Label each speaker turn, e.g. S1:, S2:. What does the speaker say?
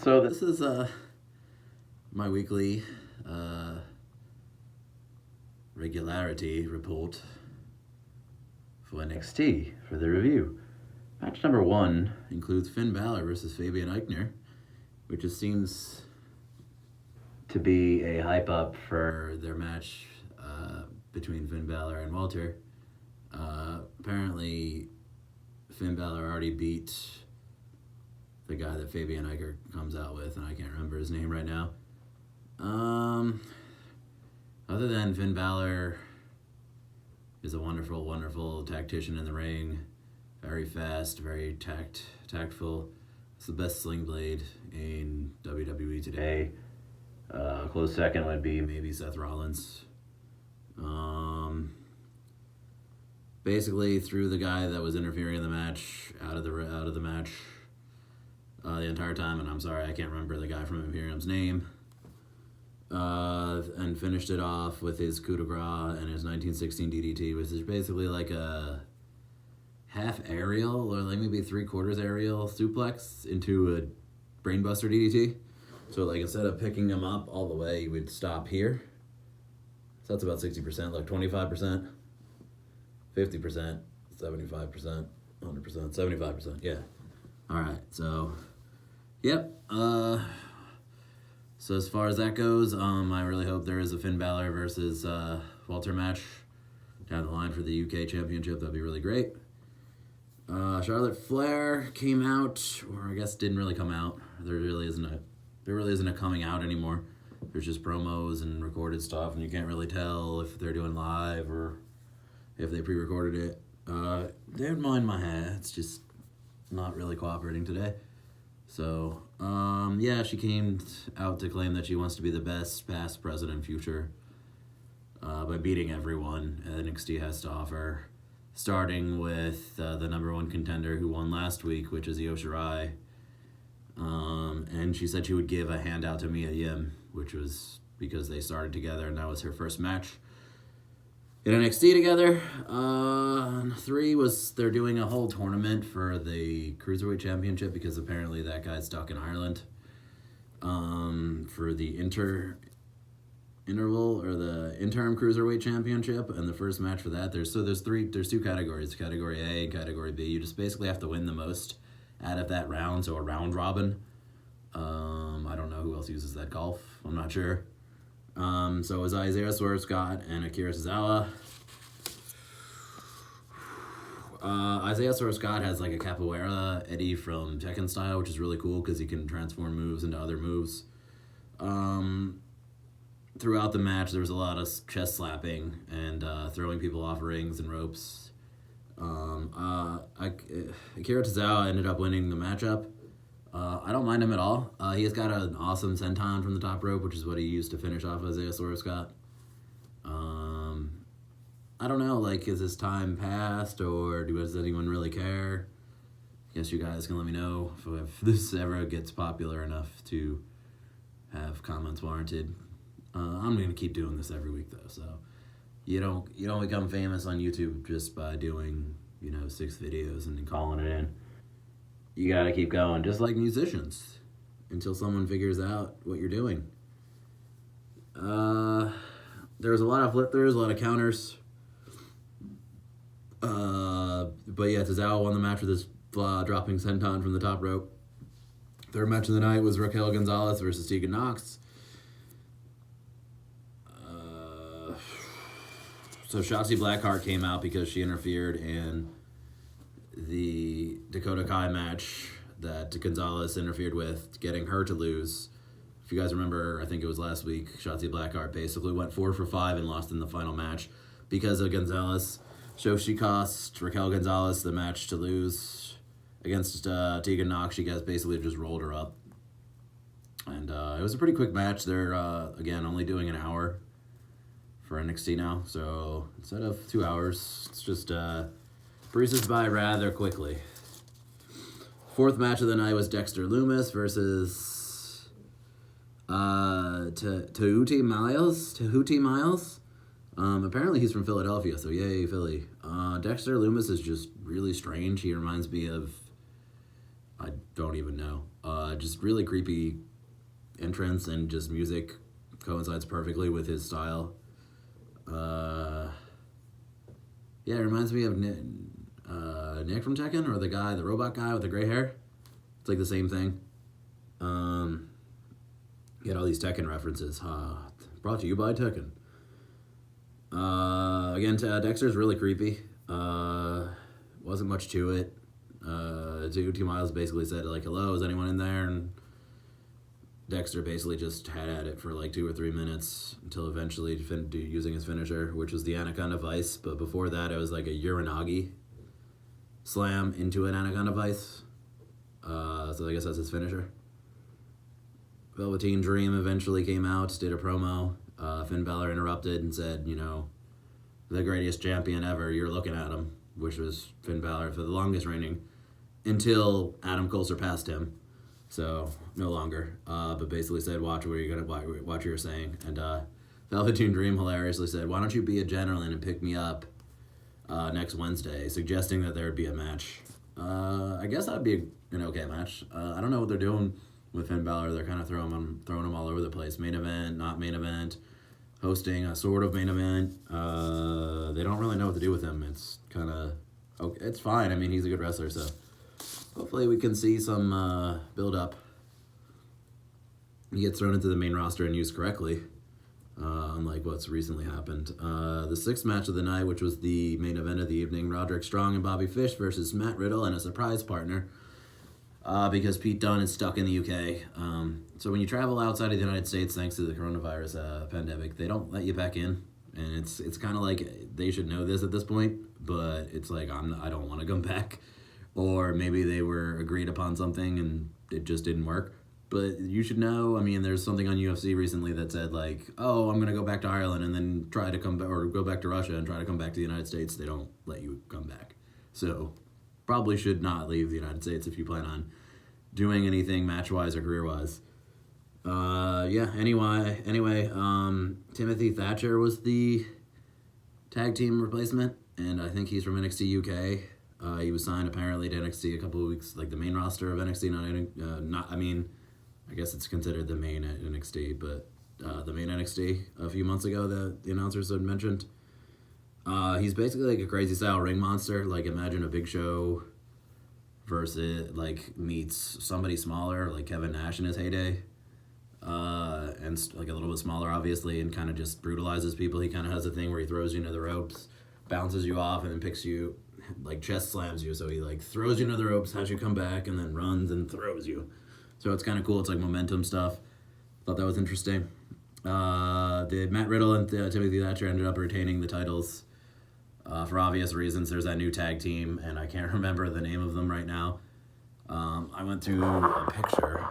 S1: So this is my weekly regularity report for NXT for the review. Match number 1 includes Finn Balor versus Fabian Eichner, which just seems to be a hype up for their match between Finn Balor and Walter. Apparently, Finn Balor already beat the guy that Fabian Eichner comes out with, and I can't remember his name right now. Other than Finn Balor is a wonderful, wonderful tactician in the ring, very fast, very tactful. It's the best sling blade in WWE today. Close second would be maybe Seth Rollins. Basically threw the guy that was interfering in the match out of the match the entire time, and I'm sorry I can't remember the guy from Imperium's name. And finished it off with his coup de grace and his 1916 DDT, which is basically like a half aerial or like maybe 3/4 aerial suplex into a brainbuster DDT. So like instead of picking him up all the way, you would stop here. So that's about 60%, like 25%, 50%, 75%, 100%, 75%, yeah. All right, so, yep. So as far as that goes, I really hope there is a Finn Balor versus Walter match down the line for the UK Championship. That'd be really great. Charlotte Flair came out, or I guess didn't really come out. There really isn't a coming out anymore. There's just promos and recorded stuff, and you can't really tell if they're doing live or if they pre-recorded it. Don't mind my hair. It's just not really cooperating today. So, yeah, she came out to claim that she wants to be the best past, present, and future by beating everyone NXT has to offer, starting with the number 1 contender who won last week, which is Io Shirai. And she said she would give a handout to Mia Yim, which was because they started together, and that was her first match in NXT together. 3 was they're doing a whole tournament for the Cruiserweight Championship because apparently that guy's stuck in Ireland. For the interval or the interim Cruiserweight Championship, and the first match for that, there's 2 categories, Category A and Category B. You just basically have to win the most out of that round, so a round robin. I don't know who else uses that golf. I'm not sure. So it was Isaiah Swerve Scott and Akira Tozawa. Isaiah Swerve Scott has like a capoeira Eddie from Tekken style, which is really cool because he can transform moves into other moves. Throughout the match, there was a lot of chest slapping and throwing people off rings and ropes. Akira Tozawa ended up winning the matchup. I don't mind him at all. He has got an awesome senton from the top rope, which is what he used to finish off Isaiah Swerve Scott. I don't know, like, is his time past, or does anyone really care? I guess you guys can let me know if this ever gets popular enough to have comments warranted. I'm going to keep doing this every week, though, so you don't become famous on YouTube just by doing, 6 videos and then calling it in. You got to keep going, just like musicians, until someone figures out what you're doing. There was a lot of flip-throughs, a lot of counters. But yeah, Tozawa won the match with his dropping senton from the top rope. Third match of the night was Raquel Gonzalez versus Tegan Nox. So Shotzi Blackheart came out because she interfered in the Dakota Kai match that Gonzalez interfered with, getting her to lose. If you guys remember, I think it was last week, Shotzi Blackheart basically went 4 for 5 and lost in the final match because of Gonzalez. So she cost Raquel Gonzalez the match to lose against Tegan Nox. She guys basically just rolled her up. And it was a pretty quick match. They're, again, only doing an hour for NXT now. So instead of 2 hours, it's just breezes by rather quickly. Fourth match of the night was Dexter Lumis versus Tehuti Miles. Apparently he's from Philadelphia, so yay, Philly. Dexter Lumis is just really strange. He reminds me of... don't even know. Just really creepy entrance, and just music coincides perfectly with his style. Yeah, it reminds me of Nick from Tekken, or the robot guy with the gray hair. It's like the same thing. You had all these Tekken references. Brought to you by Tekken. Again, Dexter's really creepy. Wasn't much to it. T Miles basically said, like, hello, is anyone in there? And Dexter basically just had at it for like 2 or 3 minutes until eventually using his finisher, which was the Anaconda Vice. But before that, it was like a Uranagi slam into an Anaconda Vice. So I guess that's his finisher. Velveteen Dream eventually came out, did a promo. Finn Balor interrupted and said, the greatest champion ever, you're looking at him, which was Finn Balor for the longest reigning, until Adam Cole surpassed him. So no longer, but basically said, watch what you're saying. And Velveteen Dream hilariously said, why don't you be a gentleman and pick me up next Wednesday, suggesting that there would be a match. I guess that would be an okay match. I don't know what they're doing with Finn Balor. They're kind of throwing him all over the place. Main event, not main event, hosting a sort of main event. They don't really know what to do with him. It's kind of okay. It's fine. I mean, he's a good wrestler, so hopefully we can see some build up. He gets thrown into the main roster and used correctly, unlike what's recently happened. The 6th match of the night, which was the main event of the evening, Roderick Strong and Bobby Fish versus Matt Riddle and a surprise partner, because Pete Dunne is stuck in the UK. So when you travel outside of the United States, thanks to the coronavirus pandemic, they don't let you back in. And it's kind of like they should know this at this point, but it's like I don't want to come back. Or maybe they were agreed upon something and it just didn't work. But you should know, I mean, there's something on UFC recently that said, like, oh, I'm going to go back to Ireland and then try to come back, or go back to Russia and try to come back to the United States. They don't let you come back. So probably should not leave the United States if you plan on doing anything match-wise or career-wise. Anyway, Timothy Thatcher was the tag team replacement, and I think he's from NXT UK. He was signed apparently to NXT a couple of weeks, like the main roster of NXT, I guess it's considered the main at NXT, but the main NXT a few months ago that the announcers had mentioned. He's basically like a crazy style ring monster. Like, imagine a Big Show versus, like, meets somebody smaller, like Kevin Nash in his heyday. And like a little bit smaller, obviously, and kind of just brutalizes people. He kind of has a thing where he throws you into the ropes, bounces you off, and then picks you, like, chest slams you. So he, like, throws you into the ropes, has you come back, and then runs and throws you. So it's kind of cool. It's like momentum stuff. Thought that was interesting. The Matt Riddle and Timothy Thatcher ended up retaining the titles for obvious reasons. There's that new tag team, and I can't remember the name of them right now. I went to a picture